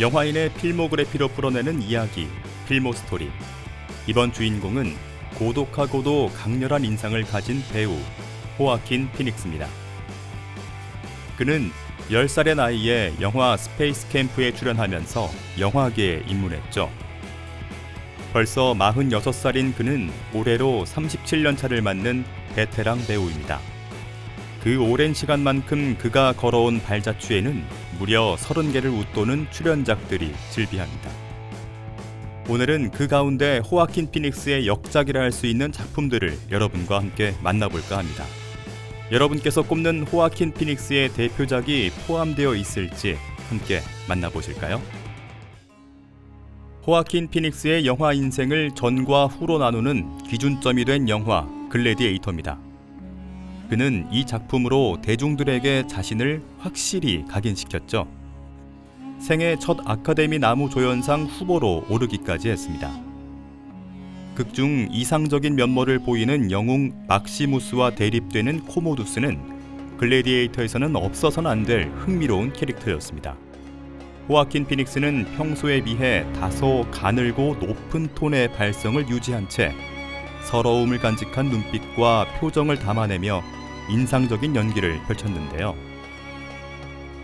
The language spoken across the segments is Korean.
영화인의 필모그래피로 풀어내는 이야기, 필모스토리. 이번 주인공은 고독하고도 강렬한 인상을 가진 배우 호아킨 피닉스입니다. 그는 10살의 나이에 영화 스페이스 캠프에 출연하면서 영화계에 입문했죠. 벌써 46살인 그는 올해로 37년 차를 맞는 베테랑 배우입니다. 그 오랜 시간만큼 그가 걸어온 발자취에는 무려 30개를 웃도는 출연작들이 즐비합니다. 오늘은 그 가운데 호아킨 피닉스의 역작이라 할 수 있는 작품들을 여러분과 함께 만나볼까 합니다. 여러분께서 꼽는 호아킨 피닉스의 대표작이 포함되어 있을지 함께 만나보실까요? 호아킨 피닉스의 영화 인생을 전과 후로 나누는 기준점이 된 영화 글래디에이터입니다. 그는 이 작품으로 대중들에게 자신을 확실히 각인시켰죠. 생애 첫 아카데미 나무조연상 후보로 오르기까지 했습니다. 극중 이상적인 면모를 보이는 영웅 막시무스와 대립되는 코모두스는 글래디에이터에서는 없어서는 안 될 흥미로운 캐릭터였습니다. 호아킨 피닉스는 평소에 비해 다소 가늘고 높은 톤의 발성을 유지한 채 서러움을 간직한 눈빛과 표정을 담아내며 인상적인 연기를 펼쳤는데요.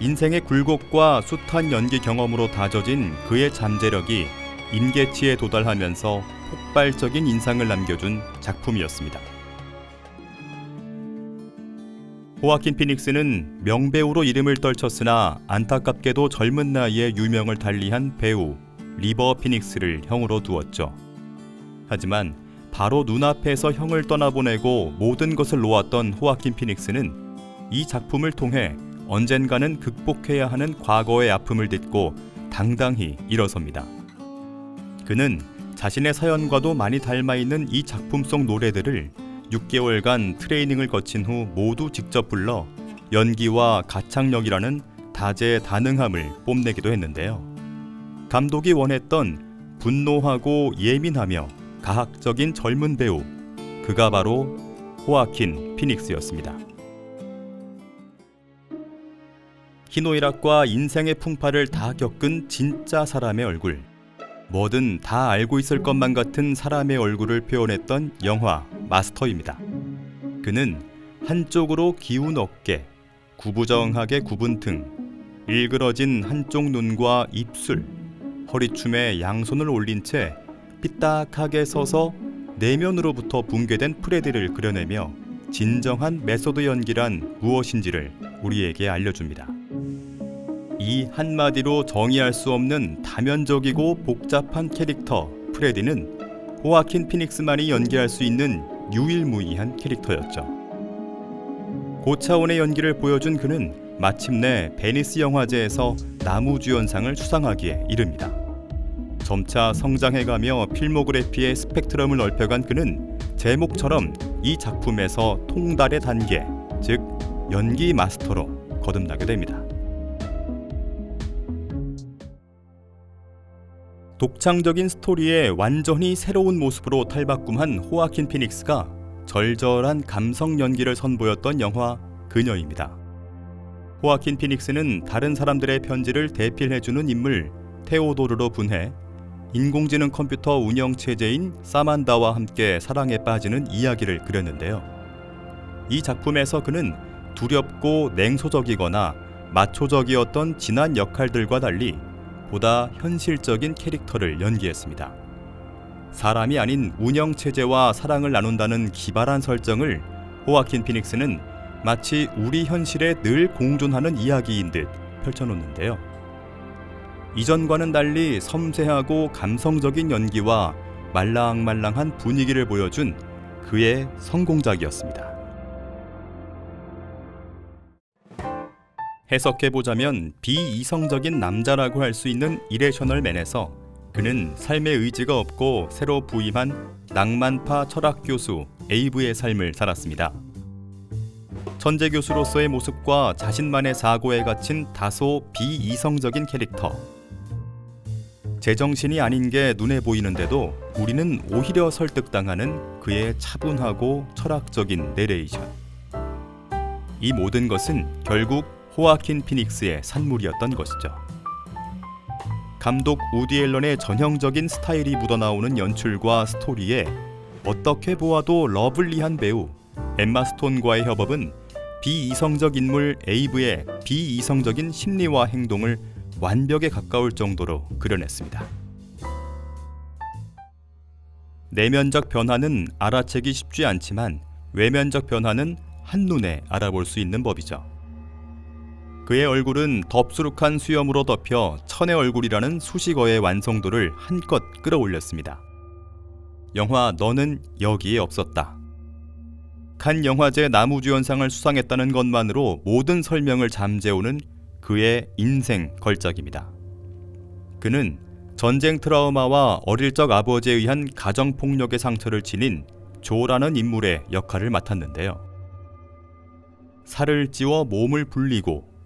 인생의 굴곡과 숱한 연기 경험으로 다져진 그의 잠재력이 임계치에 도달하면서 폭발적인 인상을 남겨준 작품이었습니다. 호아킨 피닉스는 명배우로 이름을 떨쳤으나 안타깝게도 젊은 나이에 유명을 달리한 배우 리버 피닉스를 형으로 두었죠. 하지만 바로 눈앞에서 형을 떠나보내고 모든 것을 놓았던 호아킨 피닉스는 이 작품을 통해 언젠가는 극복해야 하는 과거의 아픔을 딛고 당당히 일어섭니다. 그는 자신의 사연과도 많이 닮아있는 이 작품 속 노래들을 6개월간 트레이닝을 거친 후 모두 직접 불러 연기와 가창력이라는 다재다능함을 뽐내기도 했는데요. 감독이 원했던 분노하고 예민하며 가학적인 젊은 배우, 그가 바로 호아킨 피닉스였습니다. 희노애락과 인생의 풍파를 다 겪은 진짜 사람의 얼굴, 뭐든 다 알고 있을 것만 같은 사람의 얼굴을 표현했던 영화 마스터입니다. 그는 한쪽으로 기운 어깨, 구부정하게 굽은 등, 일그러진 한쪽 눈과 입술, 허리춤에 양손을 올린 채 삐딱하게 서서 내면으로부터 붕괴된 프레디를 그려내며 진정한 메소드 연기란 무엇인지를 우리에게 알려줍니다. 이 한마디로 정의할 수 없는 다면적이고 복잡한 캐릭터 프레디는 호아킨 피닉스만이 연기할 수 있는 유일무이한 캐릭터였죠. 고차원의 연기를 보여준 그는 마침내 베니스 영화제에서 나무주연상을 수상하기에 이릅니다. 점차 성장해가며 필모그래피의 스펙트럼을 넓혀간 그는 제목처럼 이 작품에서 통달의 단계, 즉 연기 마스터로 거듭나게 됩니다. 독창적인 스토리에 완전히 새로운 모습으로 탈바꿈한 호아킨 피닉스가 절절한 감성 연기를 선보였던 영화 그녀입니다. 호아킨 피닉스는 다른 사람들의 편지를 대필해주는 인물 테오도르로 분해 인공지능 컴퓨터 운영체제인 사만다와 함께 사랑에 빠지는 이야기를 그렸는데요. 이 작품에서 그는 두렵고 냉소적이거나 마초적이었던 지난 역할들과 달리 보다 현실적인 캐릭터를 연기했습니다. 사람이 아닌 운영체제와 사랑을 나눈다는 기발한 설정을 호아킨 피닉스는 마치 우리 현실에 늘 공존하는 이야기인 듯 펼쳐놓는데요. 이전과는 달리 섬세하고 감성적인 연기와 말랑말랑한 분위기를 보여준 그의 성공작이었습니다. 해석해보자면 비이성적인 남자라고 할 수 있는 이레셔널맨에서 그는 삶의 의지가 없고 새로 부임한 낭만파 철학교수 에이브의 삶을 살았습니다. 천재 교수로서의 모습과 자신만의 사고에 갇힌 다소 비이성적인 캐릭터. 제정신이 아닌 게 눈에 보이는데도 우리는 오히려 설득당하는 그의 차분하고 철학적인 내레이션. 이 모든 것은 결국 호아킨 피닉스의 산물이었던 것이죠. 감독 우디 앨런의 전형적인 스타일이 묻어나오는 연출과 스토리에 어떻게 보아도 러블리한 배우 엠마 스톤과의 협업은 비이성적 인물 에이브의 비이성적인 심리와 행동을 완벽에 가까울 정도로 그려냈습니다. 내면적 변화는 알아채기 쉽지 않지만 외면적 변화는 한눈에 알아볼 수 있는 법이죠. 그의 얼굴은 덥수룩한 수염으로 덮여 천의 얼굴이라는 수식어의 완성도를 한껏 끌어올렸습니다. 영화 너는 여기에 없었다. 칸 영화제 남우주연상을 수상했다는 것만으로 모든 설명을 잠재우는 그의 인생 걸작입니다. 그는 전쟁 트라우마와 어릴 적 아버지에 의한 가정폭력의 상처를 지닌 조라는 인물의 역할을 맡았는데요. 살을 찌워 몸을 불리고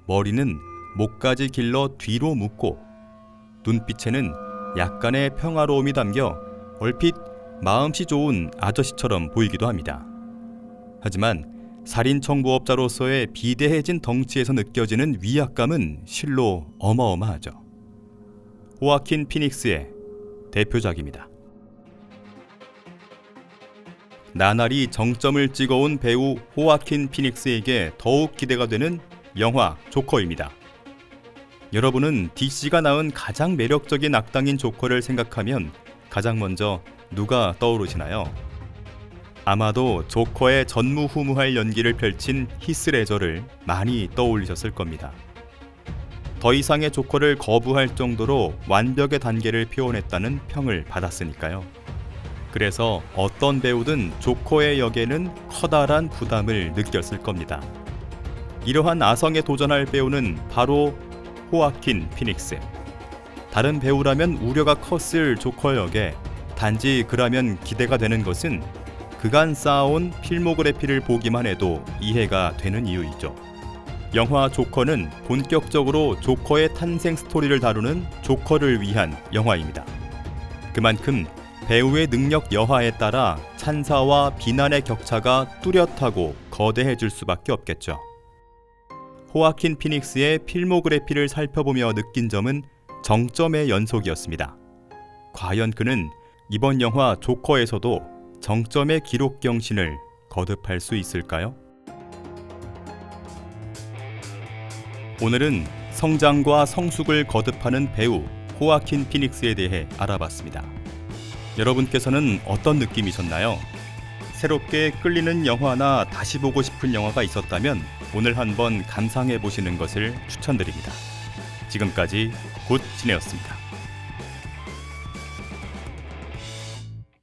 머리는 목까지 길러 뒤로 묶고 눈빛에는 약간의 평화로움이 담겨 얼핏 마음씨 좋은 아저씨처럼 보이기도 합니다. 하지만 살인 청부업자로서의 비대해진 덩치에서 느껴지는 위압감은 실로 어마어마하죠. 호아킨 피닉스의 대표작입니다. 나날이 정점을 찍어온 배우 호아킨 피닉스에게 더욱 기대가 되는 영화 조커입니다. 여러분은 DC가 낳은 가장 매력적인 악당인 조커를 생각하면 가장 먼저 누가 떠오르시나요? 아마도 조커의 전무후무할 연기를 펼친 히스 레저를 많이 떠올리셨을 겁니다. 더 이상의 조커를 거부할 정도로 완벽의 단계를 표현했다는 평을 받았으니까요. 그래서 어떤 배우든 조커의 역에는 커다란 부담을 느꼈을 겁니다. 이러한 아성에 도전할 배우는 바로 호아킨 피닉스. 다른 배우라면 우려가 컸을 조커 역에 단지 그라면 기대가 되는 것은 그간 쌓아온 필모그래피를 보기만 해도 이해가 되는 이유이죠. 영화 조커는 본격적으로 조커의 탄생 스토리를 다루는 조커를 위한 영화입니다. 그만큼 배우의 능력 여하에 따라 찬사와 비난의 격차가 뚜렷하고 거대해질 수밖에 없겠죠. 호아킨 피닉스의 필모그래피를 살펴보며 느낀 점은 정점의 연속이었습니다. 과연 그는 이번 영화 조커에서도 정점의 기록 경신을 거듭할 수 있을까요? 오늘은 성장과 성숙을 거듭하는 배우 호아킨 피닉스에 대해 알아봤습니다. 여러분께서는 어떤 느낌이셨나요? 새롭게 끌리는 영화나 다시 보고 싶은 영화가 있었다면 오늘 한번 감상해 보시는 것을 추천드립니다. 지금까지 굿지네였습니다.